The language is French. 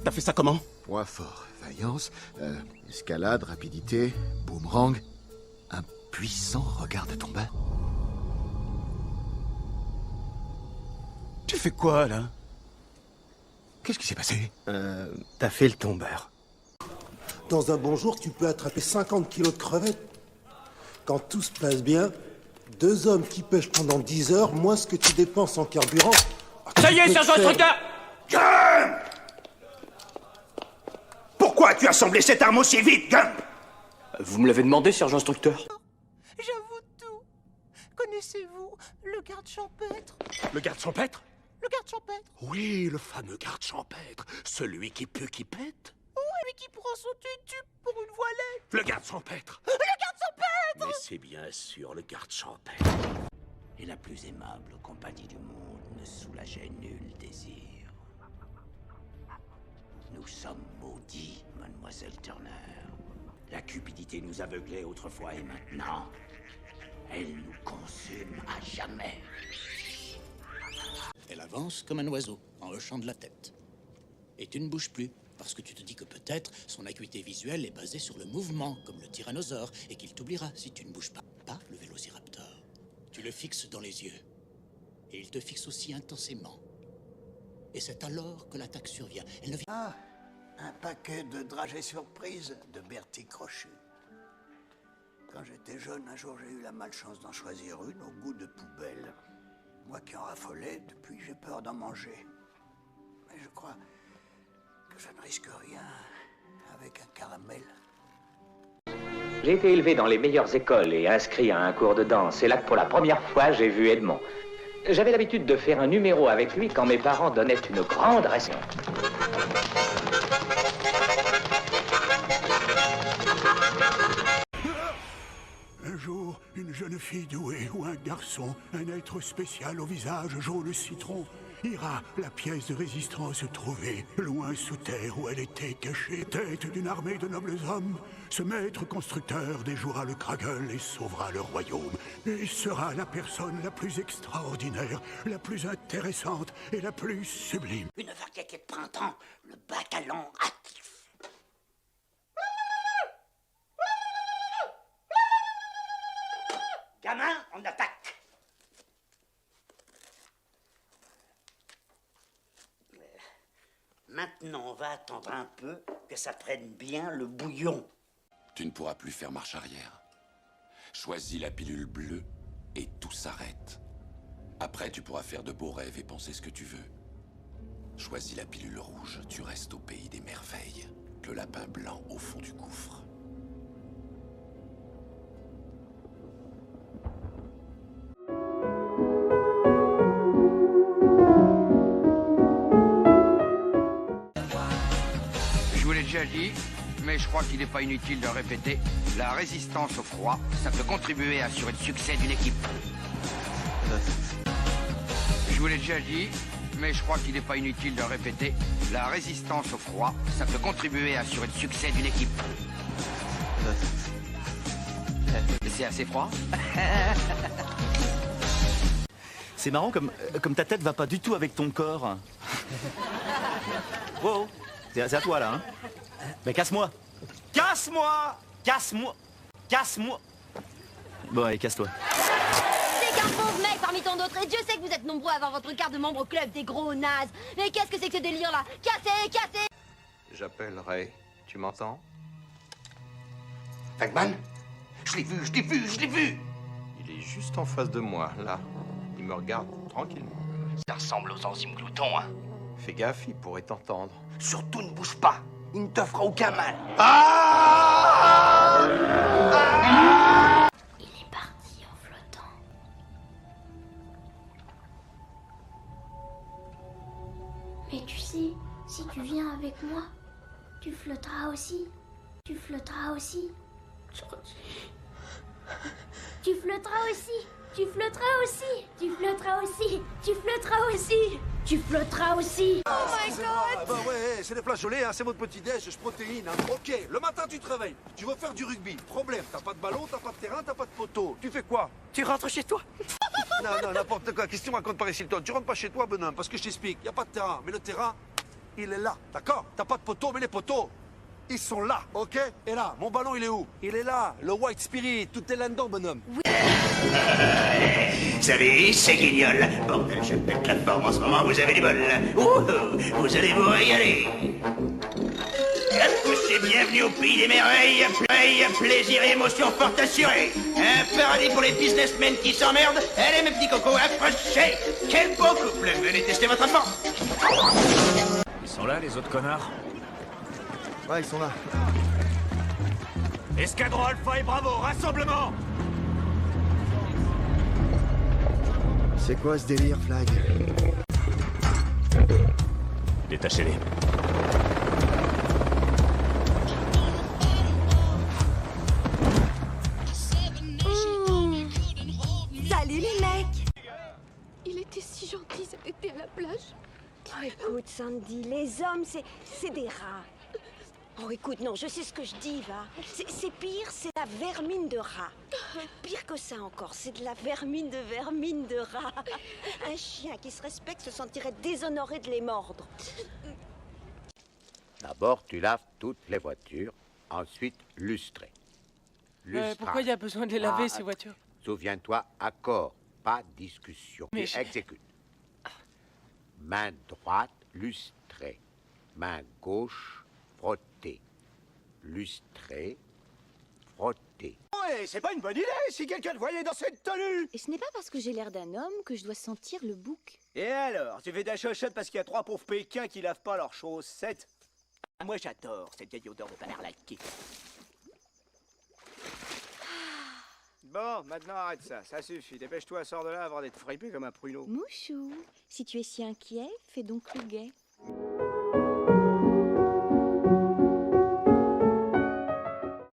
T'as fait ça comment? Poids fort, vaillance, escalade, rapidité, boomerang, un puissant regard de tombeur. Tu fais quoi, là? Qu'est-ce qui s'est passé? T'as fait le tombeur. Dans un bon jour, tu peux attraper 50 kilos de crevettes. Quand tout se passe bien, 2 hommes qui pêchent pendant 10 heures, moins ce que tu dépenses en carburant... Ça y est, sergent instructeur! Gump! Pourquoi tu as assemblé cette arme aussi vite, Gump? Vous me l'avez demandé, sergent instructeur. J'avoue tout. Connaissez-vous le garde champêtre? Le garde champêtre? Le garde champêtre? Oui, le fameux garde champêtre. Celui qui pue, qui pète. Lui qui prend son tutu pour une voilette. Le garde champêtre. Le garde champêtre! Mais c'est bien sûr le garde champêtre. Et la plus aimable compagnie du monde ne soulageait nul désir. Nous sommes maudits, mademoiselle Turner. La cupidité nous aveuglait autrefois et maintenant, elle nous consume à jamais. Elle avance comme un oiseau, en hochant de la tête. Et tu ne bouges plus, parce que tu te dis que peut-être son acuité visuelle est basée sur le mouvement, comme le tyrannosaure, et qu'il t'oubliera si tu ne bouges pas. Pas le vélociraptor. Tu le fixes dans les yeux. Et il te fixe aussi intensément. Et c'est alors que l'attaque survient. Elle ne vient... Ah, un paquet de dragées surprises de Bertie Crochu. Quand j'étais jeune, un jour, j'ai eu la malchance d'en choisir une au goût de poubelle. Moi qui en raffolais, depuis, j'ai peur d'en manger. Mais je crois que je ne risque rien avec un caramel. J'ai été élevé dans les meilleures écoles et inscrit à un cours de danse. C'est là que pour la première fois, j'ai vu Edmond. J'avais l'habitude de faire un numéro avec lui quand mes parents donnaient une grande ration. Un jour, une jeune fille douée ou un garçon, un être spécial au visage jaune citron, ira la pièce de résistance trouver, loin sous terre où elle était cachée. Tête d'une armée de nobles hommes, ce maître constructeur déjouera le Kragel et sauvera le royaume. Et sera la personne la plus extraordinaire, la plus intéressante et la plus sublime. Une variété de printemps, le bacalon actif. Gamin, on attaque. Maintenant, on va attendre un peu que ça prenne bien le bouillon. Tu ne pourras plus faire marche arrière. Choisis la pilule bleue et tout s'arrête. Après, tu pourras faire de beaux rêves et penser ce que tu veux. Choisis la pilule rouge, tu restes au pays des merveilles. Le lapin blanc au fond du gouffre. Je vous l'ai déjà dit, mais je crois qu'il n'est pas inutile de répéter. La résistance au froid, ça peut contribuer à assurer le succès d'une équipe. Je vous l'ai déjà dit, mais je crois qu'il n'est pas inutile de répéter. La résistance au froid, ça peut contribuer à assurer le succès d'une équipe. C'est assez froid. C'est marrant comme ta tête va pas du tout avec ton corps. Wow, c'est à toi là, hein. Mais casse-moi. Casse-moi. Casse-moi. Casse-moi. Bon, allez, casse-toi. C'est qu'un pauvre mec parmi tant d'autres, et Dieu sait que vous êtes nombreux à avoir votre carte de membre au club des gros nazes. Mais qu'est-ce que c'est que ce délire-là? Cassez, cassez! J'appelle Ray. Tu m'entends? Pac-Man? Je l'ai vu, je l'ai vu, je l'ai vu! Il est juste en face de moi, là. Il me regarde tranquillement. Ça ressemble aux enzymes gloutons, hein? Fais gaffe, il pourrait t'entendre. Surtout ne bouge pas, il ne te fera aucun mal. Il est parti en flottant. Mais tu sais, si tu viens avec moi, tu flotteras aussi. Tu flotteras aussi. Tu flotteras aussi. Tu flotteras aussi. Tu flotteras aussi. Tu flotteras aussi. Tu flotteras aussi. Oh my god! Bah ouais, c'est des flageolets, hein, c'est votre petit-déj, je protéine. Hein. Ok, le matin tu te réveilles, tu veux faire du rugby. Problème, t'as pas de ballon, t'as pas de terrain, t'as pas de poteau. Tu fais quoi? Tu rentres chez toi? Non, n'importe quoi. Qu'est-ce que tu me racontes par ici, toi? Tu rentres pas chez toi, bonhomme, parce que je t'explique. Y a pas de terrain, mais le terrain, il est là, d'accord? T'as pas de poteau, mais les poteaux, ils sont là, ok? Et là, mon ballon, il est où? Il est là, le White Spirit, tout est là-dedans, bonhomme. Salut, c'est Guignol. Bordel, je pète la forme en ce moment, vous avez du bol. Vous allez vous régaler. Approchez, bienvenue au pays des merveilles. Plaisir et émotion fort assurés. Un paradis pour les businessmen qui s'emmerdent. Allez, mes petits cocos, approchez. Quel beau couple. Venez tester votre enfant. Ils sont là, les autres connards? Ouais, ils sont là. Escadron Alpha et Bravo, rassemblement! C'est quoi ce délire, Flag? Détachez-les. Salut les mecs! Il était si gentil cet été à la plage. Oh, écoute, Sandy, les hommes, c'est des rats. Oh, écoute, non, je sais ce que je dis, va. C'est pire, c'est la vermine de rat. Pire que ça encore, c'est de la vermine de rat. Un chien qui se respecte se sentirait déshonoré de les mordre. D'abord, tu laves toutes les voitures, ensuite lustrer. Pourquoi il y a besoin de les laver, ces voitures? Souviens-toi, accord, pas discussion. Mais Tu exécutes. Main droite, lustrer. Main gauche, frotter. Lustrer, frotter. Ouais, c'est pas une bonne idée si quelqu'un te voyait dans cette tenue. Et ce n'est pas parce que j'ai l'air d'un homme que je dois sentir le bouc. Et alors, tu fais ta chochotte parce qu'il y a 3 pauvres Pékins qui lavent pas leurs chaussettes? Moi, j'adore cette vieille odeur de panard laqué. Bon, maintenant arrête ça, ça suffit. Dépêche-toi, sors de là avant d'être fripé comme un pruneau. Mouchou, si tu es si inquiet, fais donc le guet.